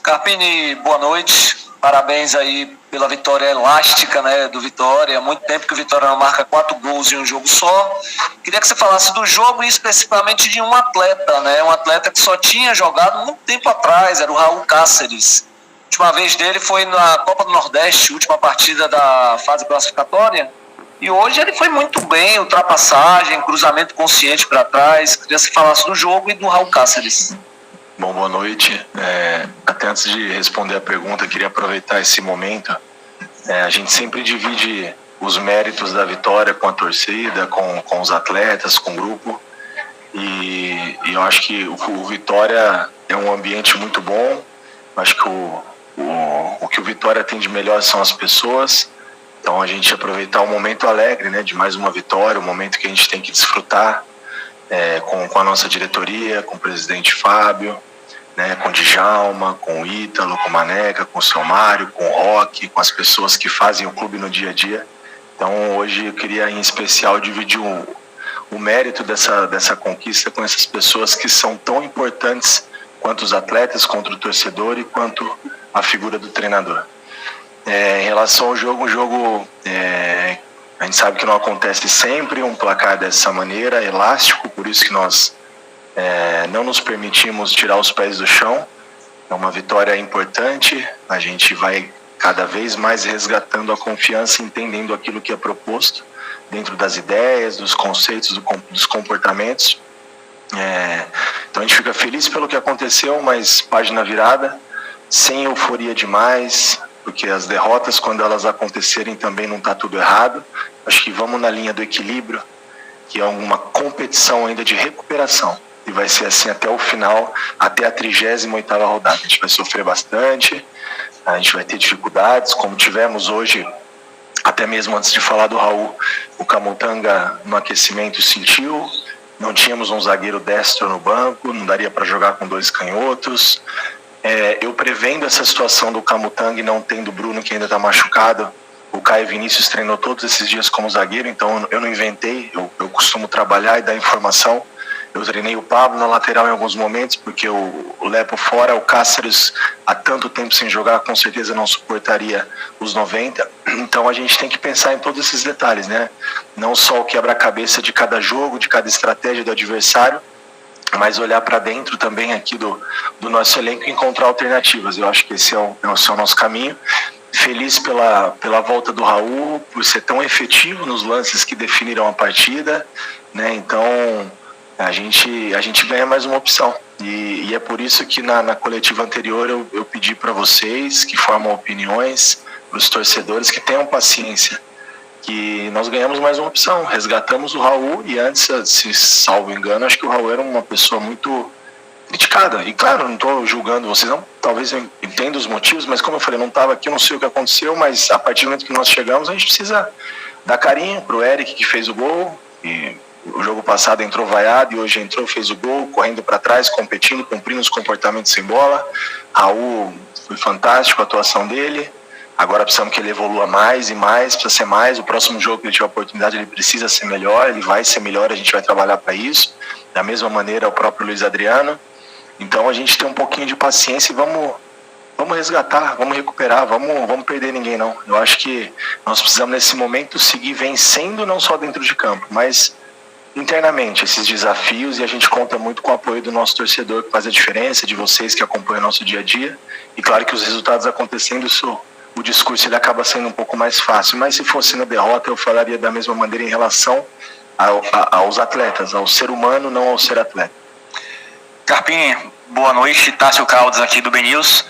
Carpini, boa noite. Parabéns aí pela vitória elástica, né, do Vitória. Há muito tempo que o Vitória não marca 4 gols em um jogo só. Queria que você falasse do jogo e especificamente de um atleta, né? Um atleta que só tinha jogado muito tempo atrás, era o Raul Cáceres. A última vez dele foi na Copa do Nordeste, última partida da fase classificatória. E hoje ele foi muito bem, ultrapassagem, cruzamento consciente para trás. Queria que você falasse do jogo e do Raul Cáceres. Bom, boa noite. Até antes de responder a pergunta, queria aproveitar esse momento. A gente sempre divide os méritos da vitória com a torcida, com os atletas, com o grupo. E eu acho que o Vitória é um ambiente muito bom. Eu acho que o que o Vitória tem de melhor são as pessoas. Então a gente aproveitar o momento alegre, né, de mais uma vitória, o momento que a gente tem que desfrutar com a nossa diretoria, com o presidente Fábio, né, com o Djalma, com o Ítalo, com o Maneca, com o seu Mário, com o Roque, com as pessoas que fazem o clube no dia a dia. Então hoje eu queria em especial dividir o mérito dessa conquista com essas pessoas que são tão importantes quanto os atletas, quanto o torcedor e quanto a figura do treinador. Em relação ao jogo, a gente sabe que não acontece sempre um placar dessa maneira, elástico, por isso que nós não nos permitimos tirar os pés do chão. É uma vitória importante, a gente vai cada vez mais resgatando a confiança, entendendo aquilo que é proposto, dentro das ideias, dos conceitos, dos comportamentos. Então a gente fica feliz pelo que aconteceu, mas página virada, sem euforia demais, porque as derrotas, quando elas acontecerem, também não está tudo errado. Acho que vamos na linha do equilíbrio, que é uma competição ainda de recuperação. E vai ser assim até o final, até a 38ª rodada. A gente vai sofrer bastante, a gente vai ter dificuldades, como tivemos hoje, até mesmo antes de falar do Raul, o Camutanga no aquecimento sentiu, não tínhamos um zagueiro destro no banco, não daria para jogar com 2 canhotos. Eu prevendo essa situação do Camutanga e não tendo o Bruno, que ainda está machucado, o Caio Vinícius treinou todos esses dias como zagueiro, então eu não inventei, eu costumo trabalhar e dar informação. Eu treinei o Pablo na lateral em alguns momentos, porque o Lepo fora, o Cáceres há tanto tempo sem jogar, com certeza não suportaria os 90. Então a gente tem que pensar em todos esses detalhes, né? Não só o quebra-cabeça de cada jogo, de cada estratégia do adversário, mas olhar para dentro também aqui do nosso elenco e encontrar alternativas. Eu acho que esse é o nosso caminho. Feliz pela volta do Raul, por ser tão efetivo nos lances que definiram a partida, né? Então a gente ganha mais uma opção. E é por isso que na coletiva anterior eu pedi para vocês que formam opiniões, para os torcedores que tenham paciência, que nós ganhamos mais uma opção, resgatamos o Raul. E antes, se salvo engano, acho que o Raul era uma pessoa muito criticada. E claro, não estou julgando vocês, não, talvez eu entenda os motivos, mas como eu falei, não estava aqui, eu não sei o que aconteceu, mas a partir do momento que nós chegamos, a gente precisa dar carinho pro Eric, que fez o gol. E o jogo passado entrou vaiado e hoje entrou, fez o gol, correndo para trás, competindo, cumprindo os comportamentos sem bola. Raul, foi fantástico a atuação dele. Agora precisamos que ele evolua mais e mais, precisa ser mais. O próximo jogo que ele tiver a oportunidade, ele precisa ser melhor, ele vai ser melhor, a gente vai trabalhar para isso. Da mesma maneira, o próprio Luiz Adriano. Então a gente tem um pouquinho de paciência e vamos resgatar, vamos recuperar, vamos perder ninguém não. Eu acho que nós precisamos nesse momento seguir vencendo, não só dentro de campo, mas internamente esses desafios, e a gente conta muito com o apoio do nosso torcedor, que faz a diferença, de vocês que acompanham o nosso dia a dia. E claro que os resultados acontecendo, o discurso ele acaba sendo um pouco mais fácil, mas se fosse na derrota eu falaria da mesma maneira em relação aos atletas, ao ser humano, não ao ser atleta. Carpini, boa noite, Tássio Caldas aqui do BNews.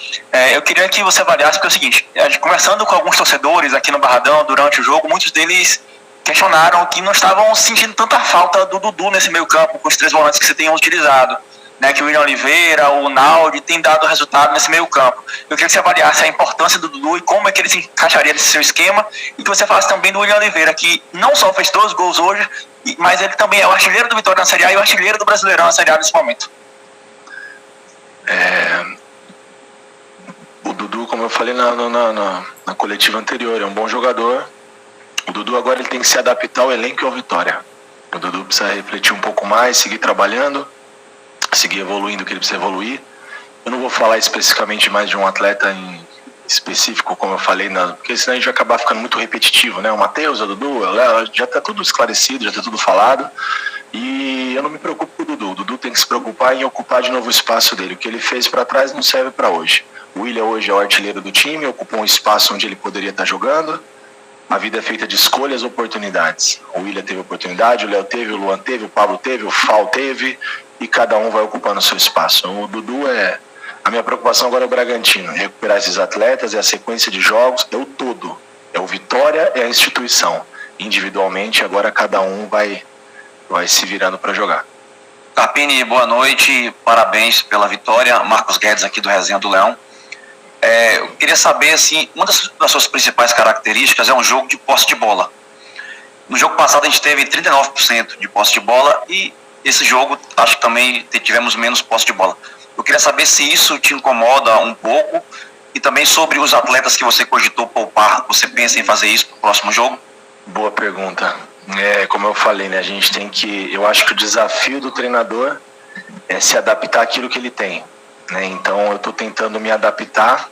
Eu queria que você avaliasse, porque é o seguinte, conversando com alguns torcedores aqui no Barradão durante o jogo, muitos deles questionaram que não estavam sentindo tanta falta do Dudu nesse meio campo, com os 3 volantes que você tem utilizado, né, que o William Oliveira, o Naldi tem dado resultado nesse meio campo. Eu queria que você avaliasse a importância do Dudu e como é que ele se encaixaria nesse seu esquema, e que você falasse também do William Oliveira, que não só fez 2 gols hoje, mas ele também é o artilheiro do Vitória na Série A e o artilheiro do Brasileirão na Série A nesse momento. O Dudu, como eu falei na coletiva anterior, é um bom jogador. O Dudu agora ele tem que se adaptar ao elenco e ao Vitória. O Dudu precisa refletir um pouco mais, seguir trabalhando, seguir evoluindo o que ele precisa evoluir. Eu não vou falar especificamente mais de um atleta em específico, como eu falei, porque senão a gente vai acabar ficando muito repetitivo, né? O Matheus, o Dudu, o Léo, já está tudo esclarecido, já está tudo falado. E eu não me preocupo com o Dudu. O Dudu tem que se preocupar em ocupar de novo o espaço dele. O que ele fez para trás não serve para hoje. O William hoje é o artilheiro do time, ocupou um espaço onde ele poderia estar jogando. A vida é feita de escolhas e oportunidades. O William teve oportunidade, o Léo teve, o Luan teve, o Pablo teve, o Fal teve, e cada um vai ocupando o seu espaço. O Dudu é... A minha preocupação agora é o Bragantino, recuperar esses atletas, é a sequência de jogos, é o todo. É o Vitória, é a instituição. Individualmente, agora cada um vai se virando para jogar. Carpini, boa noite, parabéns pela vitória. Marcos Guedes aqui do Resenha do Leão. Eu queria saber, assim, uma das suas principais características é um jogo de posse de bola. No jogo passado a gente teve 39% de posse de bola e esse jogo acho que também tivemos menos posse de bola. Eu queria saber se isso te incomoda um pouco e também sobre os atletas que você cogitou poupar. Você pensa em fazer isso para o próximo jogo? Boa pergunta. Como eu falei, né, a gente tem que... Eu acho que o desafio do treinador é se adaptar àquilo que ele tem, né? Então eu estou tentando me adaptar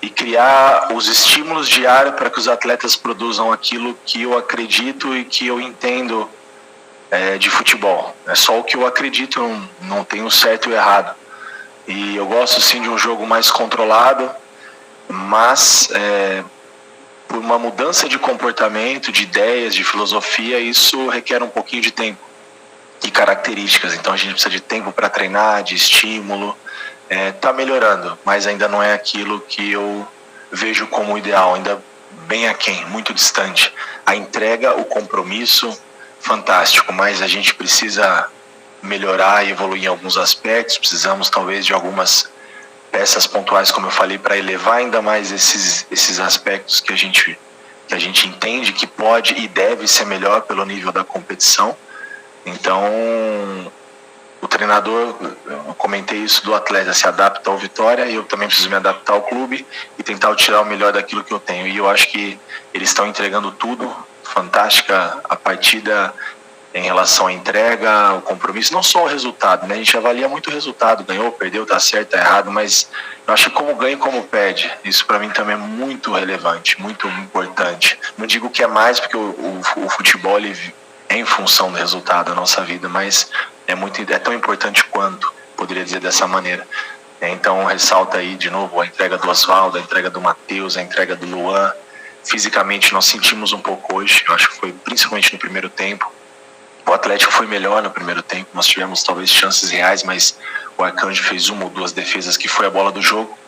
e criar os estímulos diários para que os atletas produzam aquilo que eu acredito e que eu entendo de futebol. É só o que eu acredito, não tem o certo e o errado. E eu gosto sim de um jogo mais controlado, mas por uma mudança de comportamento, de ideias, de filosofia, isso requer um pouquinho de tempo e características. Então a gente precisa de tempo para treinar, de estímulo. Tá melhorando, mas ainda não é aquilo que eu vejo como ideal, ainda bem aquém, muito distante. A entrega, o compromisso, fantástico, mas a gente precisa melhorar e evoluir em alguns aspectos. Precisamos talvez de algumas peças pontuais, como eu falei, para elevar ainda mais esses aspectos que a gente entende que pode e deve ser melhor pelo nível da competição. Então o treinador, eu comentei isso do atleta, se adapta ao Vitória, e eu também preciso me adaptar ao clube e tentar tirar o melhor daquilo que eu tenho. E eu acho que eles estão entregando tudo, fantástica a partida em relação à entrega, o compromisso, não só o resultado, né? A gente avalia muito o resultado, ganhou, perdeu, tá certo, tá errado, mas eu acho que como ganha e como perde, isso para mim também é muito relevante, muito importante. Não digo que é mais, porque o futebol ele é em função do resultado da nossa vida, mas é tão importante quanto, poderia dizer dessa maneira. Então ressalta aí de novo a entrega do Oswaldo, a entrega do Matheus, a entrega do Luan. Fisicamente nós sentimos um pouco hoje, eu acho que foi principalmente no primeiro tempo. O Atlético foi melhor no primeiro tempo, nós tivemos talvez chances reais, mas o Arcanjo fez uma ou duas defesas que foi a bola do jogo.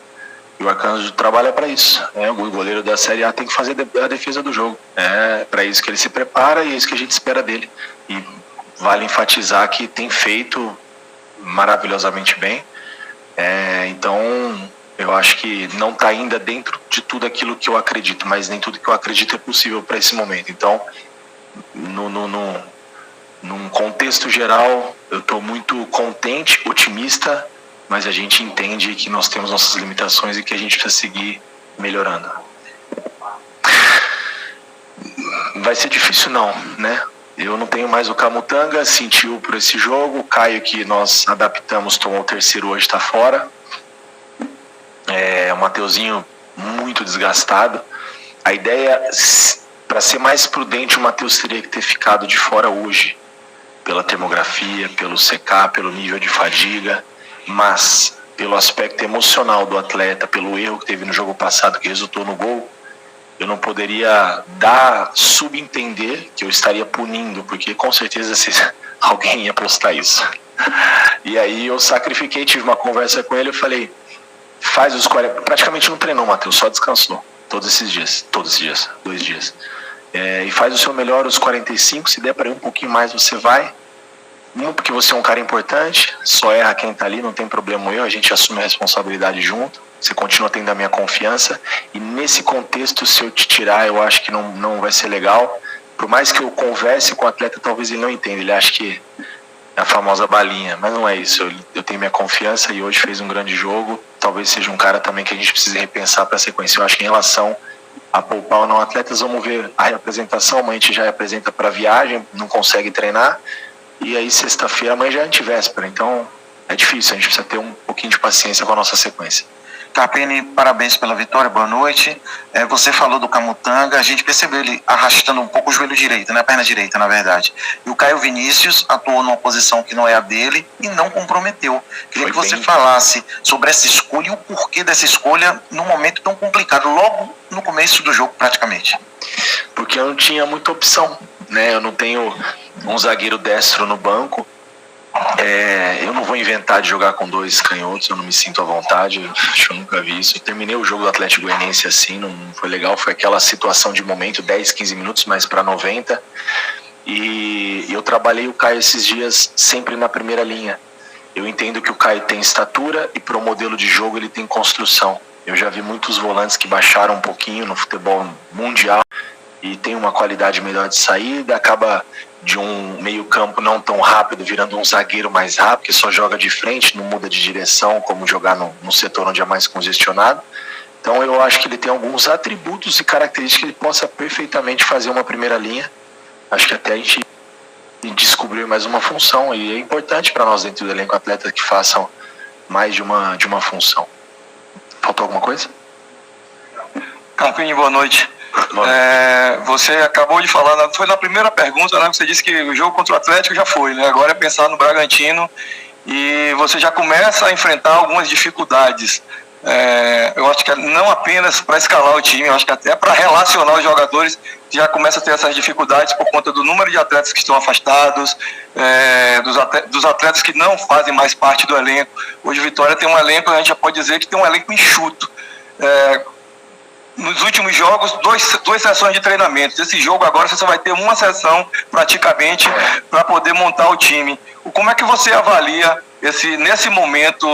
E o Arcanjo trabalha para isso. O goleiro da Série A tem que fazer a defesa do jogo. É para isso que ele se prepara e é isso que a gente espera dele. E vale enfatizar que tem feito maravilhosamente bem. Então eu acho que não está ainda dentro de tudo aquilo que eu acredito, mas nem tudo que eu acredito é possível para esse momento. Então, num contexto geral, eu estou muito contente, otimista, mas a gente entende que nós temos nossas limitações e que a gente precisa seguir melhorando. Vai ser difícil não, né? Eu não tenho mais o Camutanga, sentiu por esse jogo. O Caio, que nós adaptamos, tomou o terceiro, hoje está fora. O Mateuzinho muito desgastado. A ideia, para ser mais prudente, o Matheus teria que ter ficado de fora hoje, pela termografia, pelo secar, pelo nível de fadiga, mas pelo aspecto emocional do atleta, pelo erro que teve no jogo passado que resultou no gol, eu não poderia subentender que eu estaria punindo, porque com certeza alguém ia postar isso. E aí eu sacrifiquei, tive uma conversa com ele, eu falei, faz os 40, praticamente não treinou, Matheus, só descansou todos esses dias, 2 dias. E faz o seu melhor os 45, se der para ir um pouquinho mais você vai, porque você é um cara importante, só erra quem tá ali, não tem problema a gente assume a responsabilidade junto, você continua tendo a minha confiança, e nesse contexto, se eu te tirar, eu acho que não vai ser legal. Por mais que eu converse com o atleta, talvez ele não entenda, ele acha que é a famosa balinha, mas não é isso. Eu tenho minha confiança e hoje fez um grande jogo, talvez seja um cara também que a gente precise repensar para a sequência. Eu acho que em relação a poupar ou não atletas, vamos ver a reapresentação, amanhã a gente já apresenta para viagem, não consegue treinar, e aí sexta-feira, amanhã já é antivéspera, então é difícil, a gente precisa ter um pouquinho de paciência com a nossa sequência. Carpini, parabéns pela vitória, boa noite. Você falou do Camutanga, a gente percebeu ele arrastando um pouco o joelho direito, né, a perna direita, na verdade. E o Caio Vinícius atuou numa posição que não é a dele e não comprometeu. Queria que você falasse sobre essa escolha e o porquê dessa escolha num momento tão complicado, logo no começo do jogo, praticamente. Porque eu não tinha muita opção, né? Eu não tenho um zagueiro destro no banco. Eu não vou inventar de jogar com 2 canhotos, eu não me sinto à vontade, acho que eu nunca vi isso. Eu terminei o jogo do Atlético Goianiense assim, não foi legal, foi aquela situação de momento, 10, 15 minutos, mais para 90. E eu trabalhei o Caio esses dias sempre na primeira linha. Eu entendo que o Caio tem estatura e pro modelo de jogo ele tem construção. Eu já vi muitos volantes que baixaram um pouquinho no futebol mundial e tem uma qualidade melhor de saída, acaba de um meio campo não tão rápido, virando um zagueiro mais rápido, que só joga de frente, não muda de direção, como jogar no setor onde é mais congestionado. Então eu acho que ele tem alguns atributos e características que ele possa perfeitamente fazer uma primeira linha. Acho que até a gente descobriu mais uma função, e é importante para nós dentro do elenco atletas que façam mais de uma função. Faltou alguma coisa? Carpini, boa noite. Você acabou de falar, foi na primeira pergunta, né, que você disse que o jogo contra o Atlético já foi, né? Agora é pensar no Bragantino e você já começa a enfrentar algumas dificuldades. Eu acho que não apenas para escalar o time, eu acho que até para relacionar os jogadores já começa a ter essas dificuldades por conta do número de atletas que estão afastados, dos atletas que não fazem mais parte do elenco. Hoje o Vitória tem um elenco, a gente já pode dizer que tem um elenco enxuto. Nos últimos jogos, duas sessões de treinamento. Esse jogo agora você só vai ter uma sessão praticamente para poder montar o time. Como é que você avalia nesse momento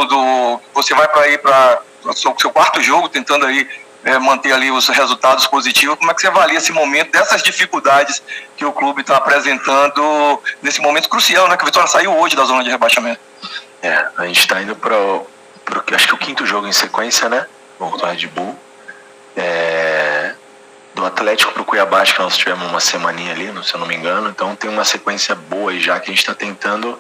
você vai para o seu 4º jogo, tentando aí manter ali os resultados positivos? Como é que você avalia esse momento, dessas dificuldades que o clube está apresentando nesse momento crucial, né? Que o Vitória saiu hoje da zona de rebaixamento. A gente está indo para acho que o 5º jogo em sequência, né? Voltou a Red Bull. Do Atlético para o Cuiabá, acho que nós tivemos uma semaninha ali, se eu não me engano, então tem uma sequência boa aí já que a gente está tentando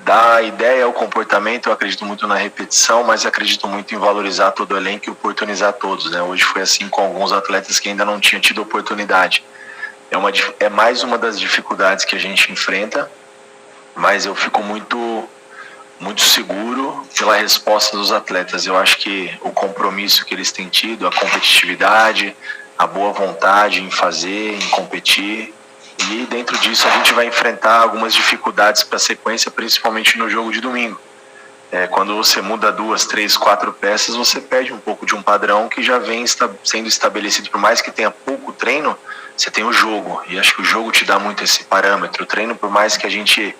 dar a ideia, o comportamento. Eu acredito muito na repetição, mas acredito muito em valorizar todo o elenco e oportunizar todos, né? Hoje foi assim com alguns atletas que ainda não tinham tido oportunidade. É mais uma das dificuldades que a gente enfrenta, mas eu fico muito seguro pela resposta dos atletas. Eu acho que o compromisso que eles têm tido, a competitividade, a boa vontade em fazer, em competir, e dentro disso a gente vai enfrentar algumas dificuldades para a sequência, principalmente no jogo de domingo. Quando você muda 2, 3, 4 peças, você perde um pouco de um padrão que já vem sendo estabelecido. Por mais que tenha pouco treino, você tem o jogo, e acho que o jogo te dá muito esse parâmetro. O treino, por mais que a gente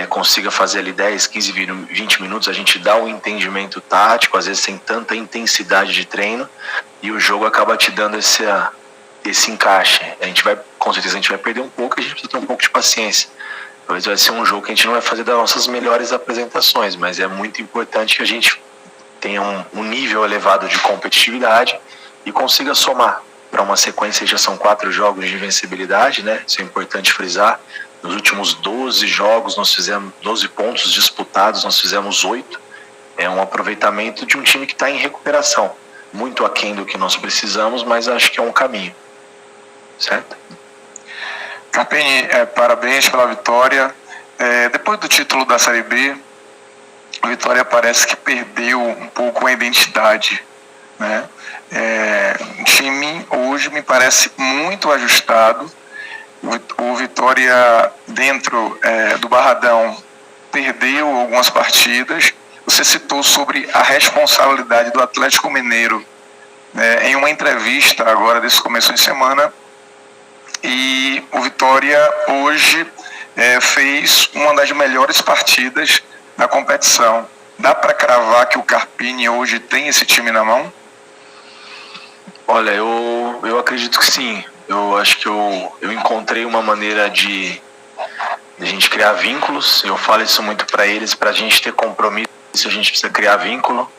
consiga fazer ali 10, 15, 20 minutos, a gente dá um entendimento tático, às vezes sem tanta intensidade de treino, e o jogo acaba te dando esse encaixe. Com certeza a gente vai perder um pouco, a gente precisa ter um pouco de paciência. Talvez vai ser um jogo que a gente não vai fazer das nossas melhores apresentações, mas é muito importante que a gente tenha um nível elevado de competitividade e consiga somar para uma sequência. Já são 4 jogos de invencibilidade, né? Isso é importante frisar. Nos últimos 12 jogos, nós fizemos 12 pontos disputados, nós fizemos 8. É um aproveitamento de um time que está em recuperação. Muito aquém do que nós precisamos, mas acho que é um caminho. Certo? Carpini, parabéns pela vitória. Depois do título da Série B, a Vitória parece que perdeu um pouco a identidade, né? O time hoje me parece muito ajustado. O Vitória, dentro do Barradão, perdeu algumas partidas. Você citou sobre a responsabilidade do Atlético Mineiro, né, em uma entrevista agora desse começo de semana, e o Vitória hoje fez uma das melhores partidas da competição. Dá para cravar que o Carpini hoje tem esse time na mão? Olha, eu acredito que sim. Eu acho que eu encontrei uma maneira de a gente criar vínculos. Eu falo isso muito para eles. Para a gente ter compromisso, a gente precisa criar vínculo,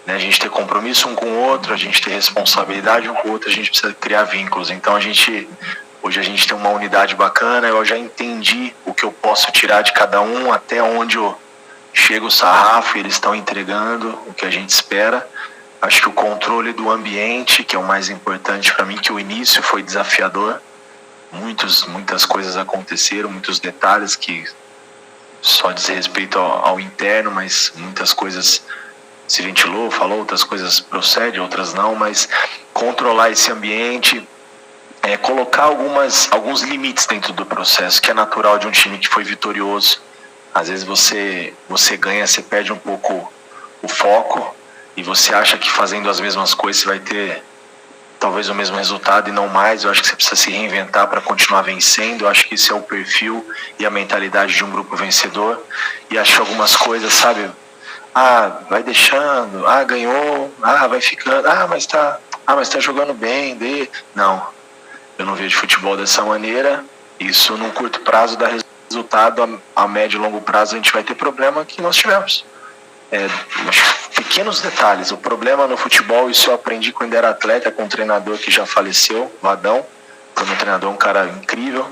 né? A gente ter compromisso um com o outro, a gente ter responsabilidade um com o outro, a gente precisa criar vínculos. Então hoje a gente tem uma unidade bacana. Eu já entendi o o que eu posso tirar de cada um, até onde eu chego o sarrafo, eles estão entregando o que a gente espera. Acho que o controle do ambiente, que é o mais importante para mim, que o início foi desafiador. Muitas coisas aconteceram, muitos detalhes que só diz respeito ao interno, mas muitas coisas se ventilou, falou, outras coisas procedem, outras não, mas controlar esse ambiente, colocar alguns limites dentro do processo, que é natural de um time que foi vitorioso. Às vezes você ganha, você perde um pouco o foco e você acha que fazendo as mesmas coisas você vai ter talvez o mesmo resultado e não mais. Eu acho que você precisa se reinventar para continuar vencendo. Eu acho que isso é o perfil e a mentalidade de um grupo vencedor. E acho que algumas coisas, sabe, vai deixando, ganhou, vai ficando, mas tá jogando bem, não, eu não vejo futebol dessa maneira. Isso num curto prazo dá resultado, a médio e longo prazo a gente vai ter problema que nós tivemos. Pequenos detalhes. O problema no futebol, isso eu aprendi quando era atleta, com um treinador que já faleceu, Vadão, foi um treinador, um cara incrível.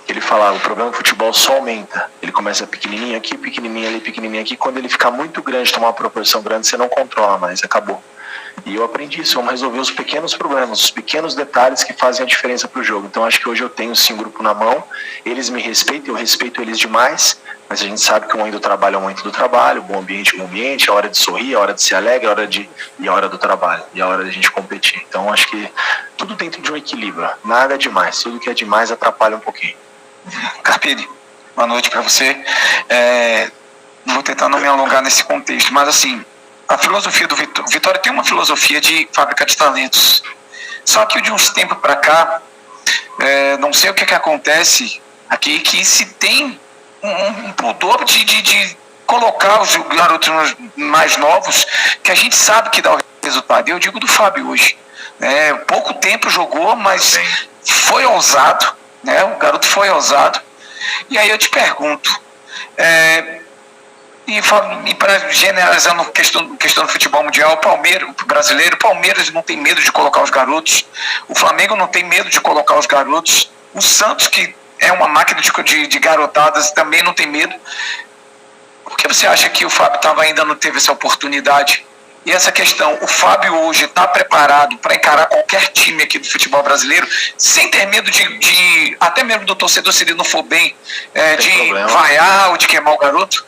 Ele falava, o problema do futebol só aumenta. Ele começa pequenininho aqui, pequenininho ali, pequenininho aqui. Quando ele ficar muito grande, tomar uma proporção grande, você não controla mais, acabou. E eu aprendi isso, vamos resolver os pequenos problemas, os pequenos detalhes que fazem a diferença para o jogo. Então acho que hoje eu tenho sim um grupo na mão, eles me respeitam, eu respeito eles demais, mas a gente sabe que o momento do trabalho é o momento do trabalho, o bom ambiente, a hora de sorrir, a hora de ser alegre, e a hora do trabalho, e a hora da gente competir. Então acho que tudo dentro de um equilíbrio, nada é demais, tudo que é demais atrapalha um pouquinho. Carpini, boa noite para você. Vou tentar não me alongar nesse contexto, mas assim, a filosofia do Vitória tem uma filosofia de fábrica de talentos. Só que de uns tempos para cá, não sei o que acontece aqui, que se tem um pudor de colocar os garotos mais novos, que a gente sabe que dá o resultado. Eu digo do Fábio hoje. Pouco tempo jogou, mas foi ousado. O garoto foi ousado. E aí eu te pergunto, e para generalizar no questão do futebol mundial, o brasileiro, o Palmeiras não tem medo de colocar os garotos, o Flamengo não tem medo de colocar os garotos, o Santos, que é uma máquina de garotadas, também não tem medo. Por que você acha que o Fábio ainda não teve essa oportunidade? E essa questão, o Fábio hoje está preparado para encarar qualquer time aqui do futebol brasileiro, sem ter medo até mesmo do torcedor, se ele não for bem, de vaiar ou de queimar o garoto?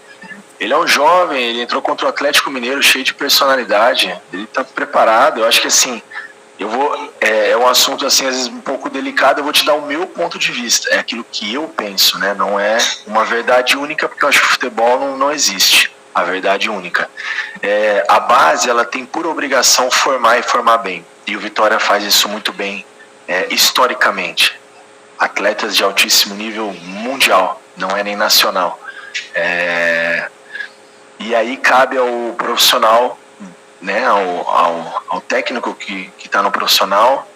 Ele é um jovem, ele entrou contra o Atlético Mineiro cheio de personalidade, ele está preparado. Eu acho que assim, é um assunto assim, às vezes um pouco delicado, eu vou te dar o meu ponto de vista, é aquilo que eu penso, né? Não é uma verdade única, porque eu acho que o futebol não existe a verdade única. A base, ela tem por obrigação formar e formar bem, e o Vitória faz isso muito bem, historicamente. Atletas de altíssimo nível mundial, não é nem nacional. E aí cabe ao profissional, né, ao técnico que está no profissional,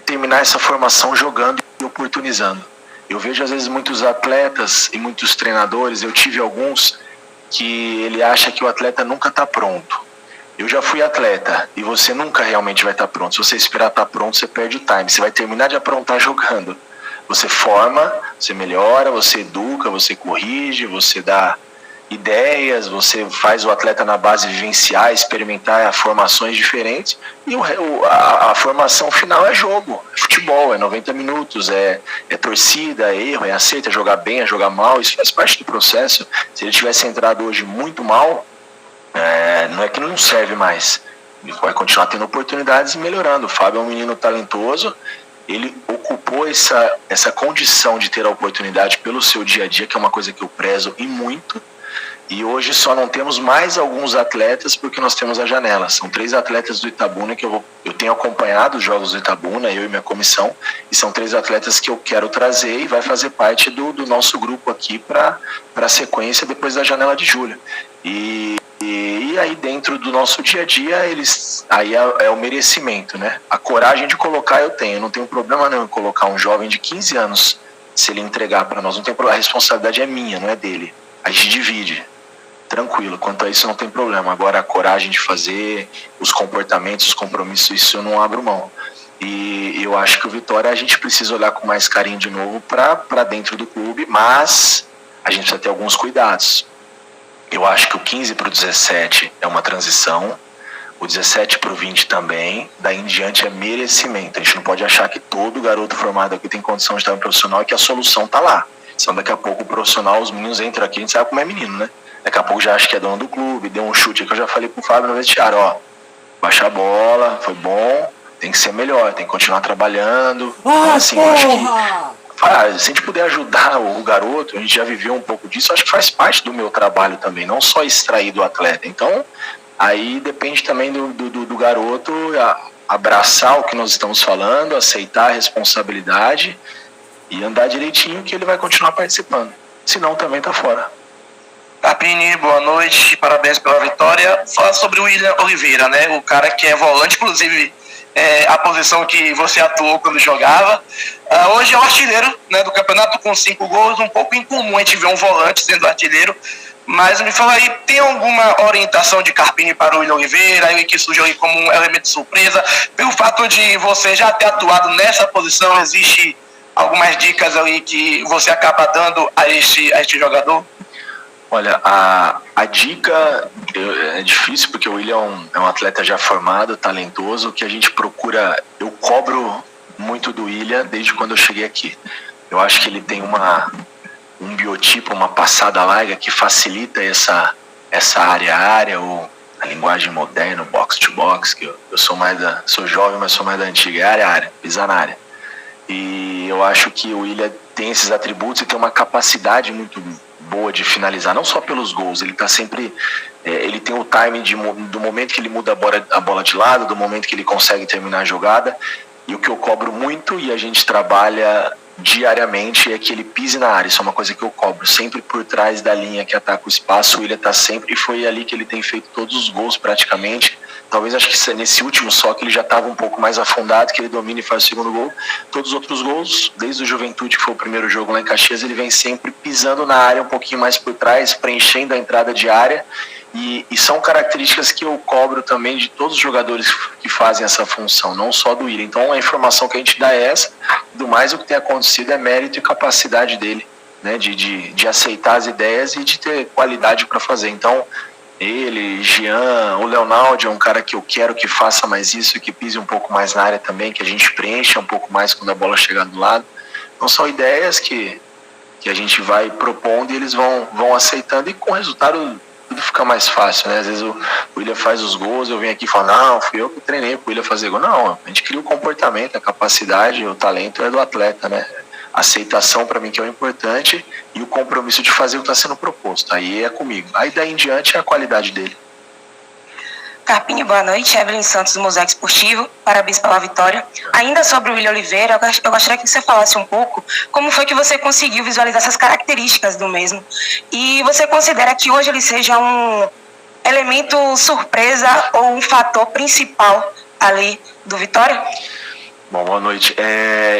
terminar essa formação jogando e oportunizando. Eu vejo às vezes muitos atletas e muitos treinadores, eu tive alguns, que ele acha que o atleta nunca está pronto. Eu já fui atleta e você nunca realmente vai estar pronto. Se você esperar estar pronto, você perde o time. Você vai terminar de aprontar jogando. Você forma, você melhora, você educa, você corrige, você dá ideias, você faz o atleta na base vivenciar, experimentar formações diferentes, e a formação final é jogo, é futebol, é 90 minutos, é torcida, é erro, é acerto, é jogar bem, é jogar mal, isso faz parte do processo. Se ele tivesse entrado hoje muito mal, não é que não serve mais, ele vai continuar tendo oportunidades e melhorando. O Fábio é um menino talentoso, ele ocupou essa condição de ter a oportunidade pelo seu dia a dia, que é uma coisa que eu prezo e muito. E hoje só não temos mais alguns atletas porque nós temos a janela. São 3 atletas do Itabuna que eu tenho acompanhado os jogos do Itabuna, eu e minha comissão, e são 3 atletas que eu quero trazer e vai fazer parte do nosso grupo aqui para a sequência depois da janela de julho. E aí dentro do nosso dia a dia, aí é o merecimento, né? A coragem de colocar eu tenho, não tenho problema nenhum em colocar um jovem de 15 anos, se ele entregar para nós, não tem problema, a responsabilidade é minha, não é dele, a gente divide. Tranquilo, quanto a isso não tem problema. Agora a coragem de fazer, os comportamentos, os compromissos, isso eu não abro mão. E eu acho que o Vitória a gente precisa olhar com mais carinho de novo para dentro do clube, mas a gente precisa ter alguns cuidados. Eu acho que o 15 para o 17 é uma transição, o 17 para o 20 também, daí em diante é merecimento. A gente não pode achar que todo garoto formado aqui tem condição de estar no profissional e que a solução está lá. Senão daqui a pouco o profissional, os meninos entram aqui, a gente sabe como é menino, né? Daqui a pouco já acha que é dono do clube, deu um chute que eu já falei pro Fábio no vestiário, ó, baixa a bola, foi bom, tem que ser melhor, tem que continuar trabalhando. Então, assim, eu acho que se a gente puder ajudar o garoto, a gente já viveu um pouco disso, acho que faz parte do meu trabalho também, não só extrair do atleta. Então, aí depende também do garoto abraçar o que nós estamos falando, aceitar a responsabilidade e andar direitinho que ele vai continuar participando. Senão também tá fora. Carpini, boa noite, parabéns pela vitória. Fala sobre o William Oliveira, né? O cara que é volante, inclusive a posição que você atuou quando jogava. Hoje é o artilheiro, né, do campeonato com 5 gols, um pouco incomum a gente ver um volante sendo artilheiro. Mas me fala aí, tem alguma orientação de Carpini para o William Oliveira, ele que surgiu aí como um elemento de surpresa? Pelo fato de você já ter atuado nessa posição, existe algumas dicas ali que você acaba dando a este jogador? Olha, a dica é difícil porque o William é um atleta já formado, talentoso, que a gente procura, eu cobro muito do William desde quando eu cheguei aqui. Eu acho que ele tem um biotipo, uma passada larga que facilita essa área, ou a linguagem moderna, box to box, que eu sou jovem, mas sou mais da antiga, é área, pisar na área. E eu acho que o William tem esses atributos e tem uma capacidade muito boa de finalizar, não só pelos gols, ele tá sempre, ele tem o time do momento que ele muda a bola de lado, do momento que ele consegue terminar a jogada, e o que eu cobro muito e a gente trabalha diariamente é que ele pise na área. Isso é uma coisa que eu cobro, sempre por trás da linha que ataca o espaço, o William tá sempre, e foi ali que ele tem feito todos os gols praticamente. Talvez acho que nesse último só que ele já estava um pouco mais afundado, que ele domina e faz o segundo gol. Todos os outros gols, desde o Juventude, que foi o primeiro jogo lá em Caxias, ele vem sempre pisando na área um pouquinho mais por trás, preenchendo a entrada de área. E são características que eu cobro também de todos os jogadores que fazem essa função, não só do William. Então a informação que a gente dá é essa, do mais o que tem acontecido é mérito e capacidade dele, né, de aceitar as ideias e de ter qualidade para fazer. Então ele, Jean, o Leonardo é um cara que eu quero que faça mais isso, que pise um pouco mais na área também, que a gente preencha um pouco mais quando a bola chegar do lado. Então são ideias que a gente vai propondo e eles vão aceitando, e com o resultado tudo fica mais fácil, né? Às vezes o William faz os gols, eu venho aqui e falo, não, fui eu que treinei pro William fazer gol. Não, a gente cria o comportamento, a capacidade, o talento é do atleta, né? A aceitação para mim que é o importante e o compromisso de fazer o que está sendo proposto. Aí é comigo. Aí daí em diante é a qualidade dele. Carpini, boa noite. Evelyn Santos, do Mosaico Esportivo. Parabéns pela vitória. Ainda sobre o William Oliveira, eu gostaria que você falasse um pouco como foi que você conseguiu visualizar essas características do mesmo. E você considera que hoje ele seja um elemento surpresa ou um fator principal ali do Vitória? Bom, boa noite.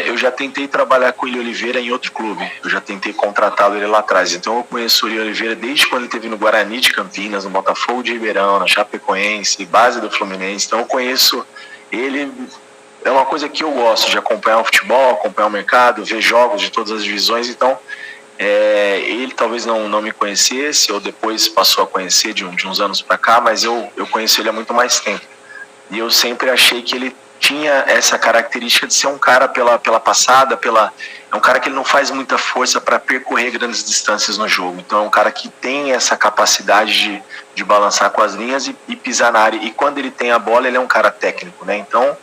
Eu já tentei trabalhar com o William Oliveira em outro clube. Eu já tentei contratá-lo ele lá atrás. Então eu conheço o William Oliveira desde quando ele esteve no Guarani de Campinas, no Botafogo de Ribeirão, na Chapecoense, base do Fluminense. Então eu conheço ele. É uma coisa que eu gosto de acompanhar o futebol, acompanhar o mercado, ver jogos de todas as divisões. Então ele talvez não me conhecesse, ou depois passou a conhecer de uns anos para cá, mas eu conheço ele há muito mais tempo. E eu sempre achei que ele tinha essa característica de ser um cara pela passada, é um cara que ele não faz muita força para percorrer grandes distâncias no jogo. Então é um cara que tem essa capacidade de balançar com as linhas e pisar na área. E quando ele tem a bola, ele é um cara técnico, né? Então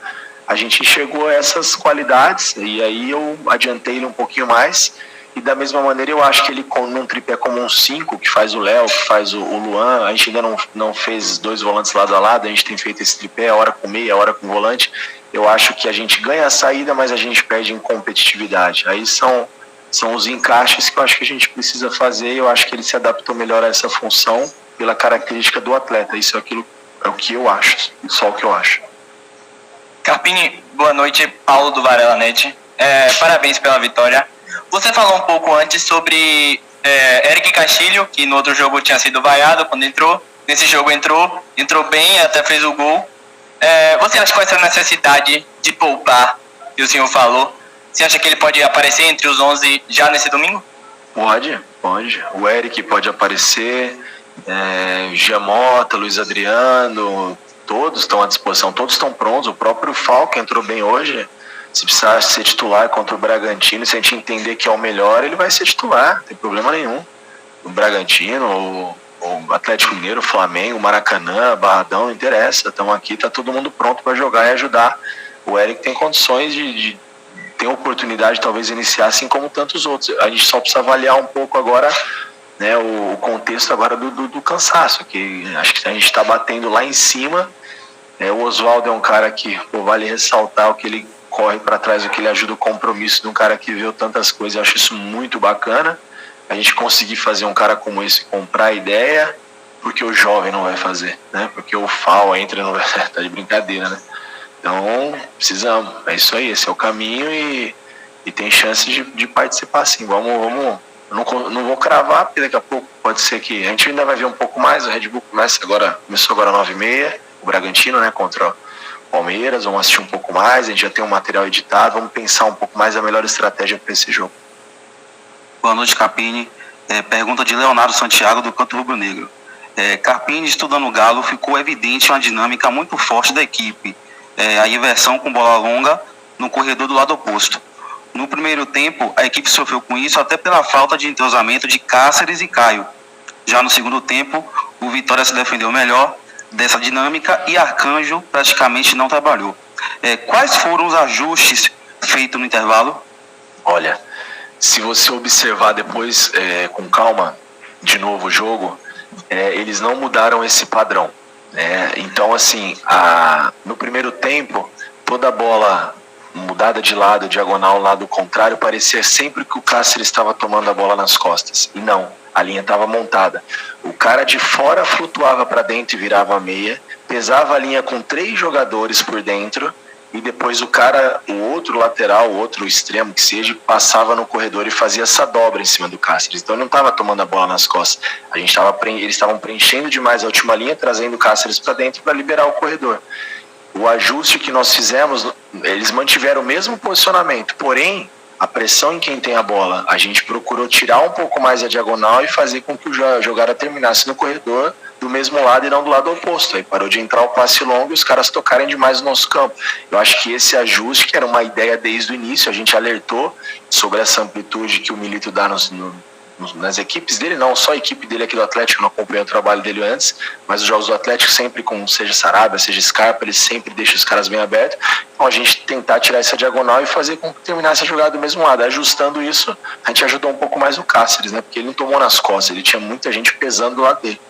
a gente enxergou essas qualidades e aí eu adiantei ele um pouquinho mais. E da mesma maneira eu acho que ele num tripé como um 5, que faz o Léo, que faz o Luan, a gente ainda não fez 2 volantes lado a lado, a gente tem feito esse tripé, hora com meia, hora com volante. Eu acho que a gente ganha a saída, mas a gente perde em competitividade. Aí são os encaixes que eu acho que a gente precisa fazer, e eu acho que ele se adaptou melhor a essa função pela característica do atleta. Isso é o que eu acho, só o que eu acho. Carpini, boa noite, Paulo do Varela Net. Parabéns pela vitória. Você falou um pouco antes sobre Eric Castilho, que no outro jogo tinha sido vaiado quando entrou. Nesse jogo entrou bem, até fez o gol. Você acha que com essa necessidade de poupar, que o senhor falou, você acha que ele pode aparecer entre os 11 já nesse domingo? Pode. O Eric pode aparecer, Giamota, Luiz Adriano, todos estão à disposição, todos estão prontos. O próprio Falco entrou bem hoje. Se precisar ser titular contra o Bragantino, se a gente entender que é o melhor, ele vai ser titular, não tem problema nenhum. O Bragantino, o Atlético Mineiro, o Flamengo, o Maracanã, Barradão, não interessa. Estamos aqui, tá todo mundo pronto para jogar e ajudar. O Eric tem condições de ter oportunidade de talvez iniciar, assim como tantos outros. A gente só precisa avaliar um pouco agora, né, o contexto agora do cansaço, que acho que a gente está batendo lá em cima. O Oswaldo é um cara que vale ressaltar o que ele corre para trás, o que ele ajuda o compromisso de um cara que viu tantas coisas. Eu acho isso muito bacana. A gente conseguir fazer um cara como esse comprar a ideia, porque o jovem não vai fazer, né? Porque o FAO entra e não vai, tá de brincadeira, né? Então, precisamos, é isso aí, esse é o caminho e tem chance de participar sim. Vamos, não vou cravar, porque daqui a pouco pode ser que a gente ainda vai ver um pouco mais. O Red Bull começou agora 9h30, o Bragantino, né, contra o Palmeiras. Vamos assistir um pouco mais, a gente já tem um material editado, vamos pensar um pouco mais a melhor estratégia para esse jogo. Boa noite, Carpini. Pergunta de Leonardo Santiago, do Canto Rubro Negro. Carpini, estudando o Galo, ficou evidente uma dinâmica muito forte da equipe. A inversão com bola longa no corredor do lado oposto. No primeiro tempo, a equipe sofreu com isso até pela falta de entrosamento de Cáceres e Caio. Já no segundo tempo, o Vitória se defendeu melhor dessa dinâmica e Arcanjo praticamente não trabalhou. Quais foram os ajustes feitos no intervalo? Olha, se você observar depois com calma de novo o jogo, eles não mudaram esse padrão. Então, assim, no primeiro tempo, toda a bola mudada de lado, diagonal, lado contrário, parecia sempre que o Cáceres estava tomando a bola nas costas. E não, a linha estava montada. O cara de fora flutuava para dentro e virava meia, pesava a linha com 3 jogadores por dentro, e depois o outro lateral, o outro extremo que seja, passava no corredor e fazia essa dobra em cima do Cáceres. Então ele não estava tomando a bola nas costas. Eles estavam preenchendo demais a última linha, trazendo o Cáceres para dentro para liberar o corredor. O ajuste que nós fizemos, eles mantiveram o mesmo posicionamento, porém, a pressão em quem tem a bola, a gente procurou tirar um pouco mais a diagonal e fazer com que o jogada terminasse no corredor do mesmo lado e não do lado oposto. Aí parou de entrar o passe longo e os caras tocarem demais no nosso campo. Eu acho que esse ajuste, que era uma ideia desde o início, a gente alertou sobre essa amplitude que o Milito dá nas equipes dele, não só a equipe dele aqui do Atlético, eu não acompanhei o trabalho dele antes, mas os jogos do Atlético sempre com, seja Sarabia, seja Scarpa, ele sempre deixa os caras bem abertos. Então a gente tentar tirar essa diagonal e fazer com que terminasse a jogada do mesmo lado. Ajustando isso, a gente ajudou um pouco mais o Cáceres, né? Porque ele não tomou nas costas, ele tinha muita gente pesando do lado dele.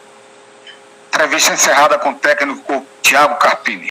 Entrevista encerrada com o técnico Thiago Carpini.